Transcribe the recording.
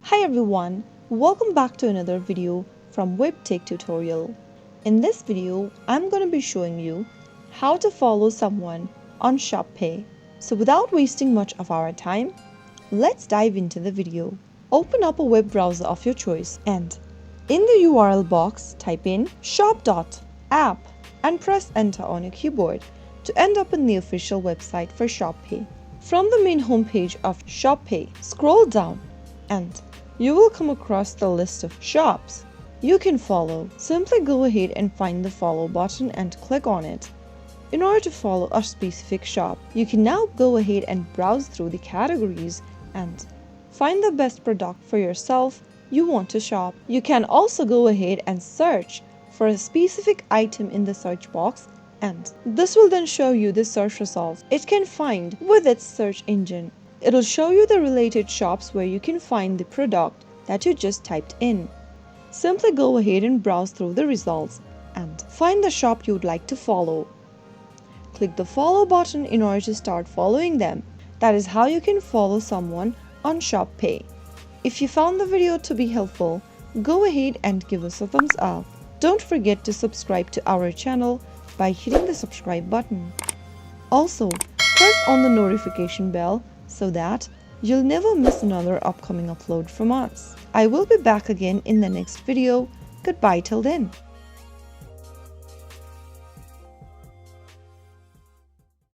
Hi everyone, welcome back to another video from Webtech Tutorial. In this video, I'm going to be showing you how to follow someone on ShopPay. So without wasting much of our time, let's dive into the video. Open up a web browser of your choice and in the URL box, type in shop.app and press enter on your keyboard to end up in the official website for ShopPay. From the main homepage of ShopPay, scroll down and you will come across the list of shops you can follow. Simply go ahead and find the follow button and click on it. In order to follow a specific shop, you can now go ahead and browse through the categories and find the best product for yourself you want to shop. You can also go ahead and search for a specific item in the search box, and this will then show you the search results it can find with its search engine. It'll show you the related shops where you can find the product that you just typed in. Simply go ahead and browse through the results and find the shop you'd like to follow. Click the follow button in order to start following them. That is how you can follow someone on ShopPay. If you found the video to be helpful, go ahead and give us a thumbs up. Don't forget to subscribe to our channel by hitting the subscribe button. Also, press on the notification bell so that you'll never miss another upcoming upload from us. I will be back again in the next video. Goodbye till then.